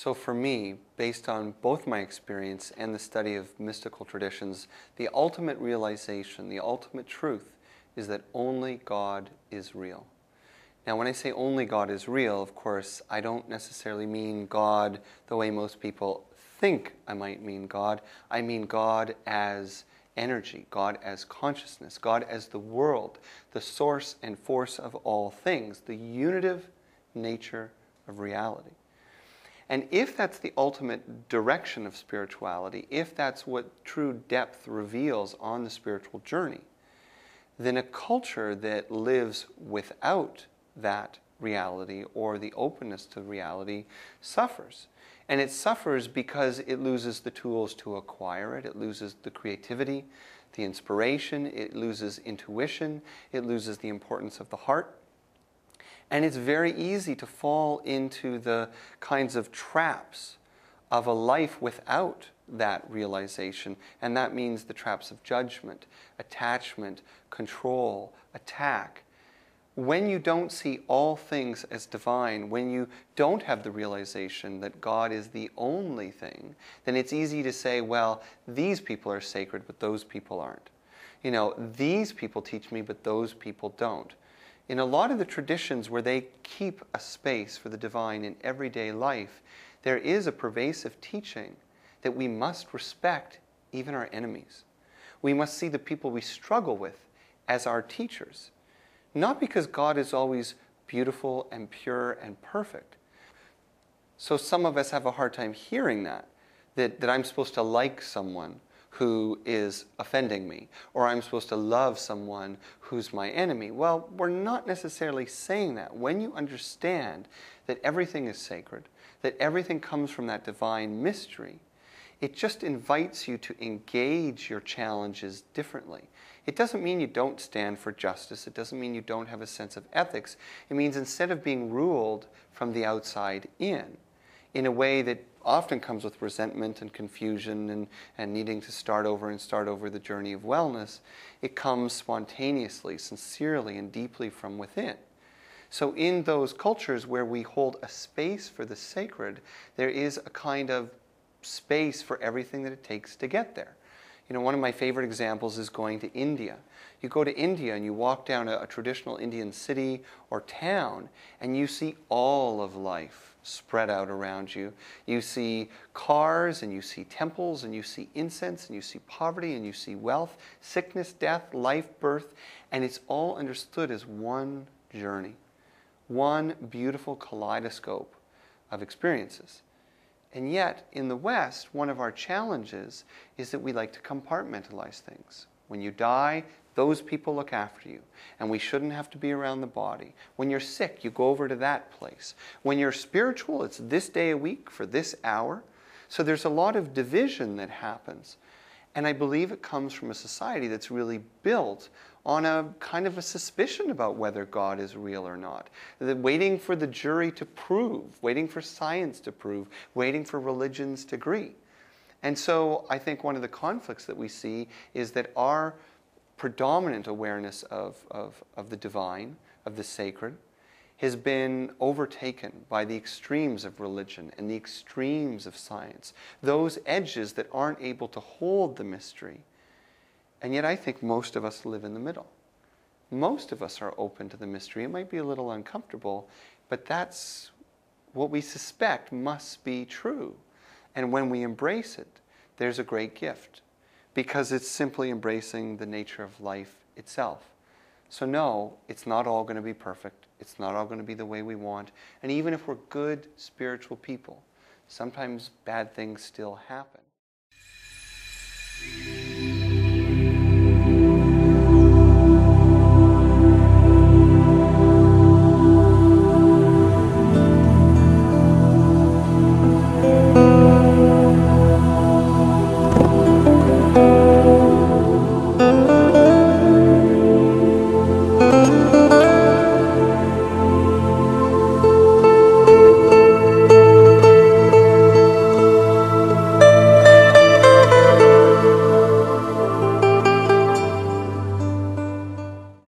So for me, based on both my experience and the study of mystical traditions, the ultimate realization, the ultimate truth is that only God is real. Now, when I say only God is real, of course, I don't necessarily mean God the way most people think I might mean God. I mean God as energy, God as consciousness, God as the world, the source and force of all things, the unitive nature of reality. And if that's the ultimate direction of spirituality, if that's what true depth reveals on the spiritual journey, then a culture that lives without that reality or the openness to reality suffers. And it suffers because it loses the tools to acquire it. It loses the creativity, the inspiration. It loses intuition. It loses the importance of the heart. And it's very easy to fall into the kinds of traps of a life without that realization. And that means the traps of judgment, attachment, control, attack. When you don't see all things as divine, when you don't have the realization that God is the only thing, then it's easy to say, well, these people are sacred, but those people aren't. You know, these people teach me, but those people don't. In a lot of the traditions where they keep a space for the divine in everyday life, there is a pervasive teaching that we must respect even our enemies. We must see the people we struggle with as our teachers. Not because God is always beautiful and pure and perfect. So some of us have a hard time hearing that I'm supposed to like someone who is offending me, or I'm supposed to love someone who's my enemy. Well, we're not necessarily saying that. When you understand that everything is sacred, that everything comes from that divine mystery, it just invites you to engage your challenges differently. It doesn't mean you don't stand for justice. It doesn't mean you don't have a sense of ethics. It means instead of being ruled from the outside in a way that often comes with resentment and confusion and needing to start over the journey of wellness, it comes spontaneously, sincerely, and deeply from within. So in those cultures where we hold a space for the sacred, there is a kind of space for everything that it takes to get there. You know, one of my favorite examples is going to India. You go to India and you walk down a traditional Indian city or town and you see all of life spread out around you. You see cars and you see temples and you see incense and you see poverty and you see wealth, sickness, death, life, birth, and it's all understood as one journey, one beautiful kaleidoscope of experiences. And yet, in the West, one of our challenges is that we like to compartmentalize things. When you die, those people look after you, and we shouldn't have to be around the body. When you're sick, you go over to that place. When you're spiritual, it's this day a week for this hour. So there's a lot of division that happens. And I believe it comes from a society that's really built on a kind of a suspicion about whether God is real or not. Waiting for the jury to prove, waiting for science to prove, waiting for religions to agree. And so I think one of the conflicts that we see is that our predominant awareness of the divine, of the sacred, has been overtaken by the extremes of religion and the extremes of science, those edges that aren't able to hold the mystery. And yet I think most of us live in the middle. Most of us are open to the mystery. It might be a little uncomfortable, but that's what we suspect must be true. And when we embrace it, there's a great gift, because it's simply embracing the nature of life itself. So no, it's not all going to be perfect. It's not all going to be the way we want. And even if we're good spiritual people, sometimes bad things still happen.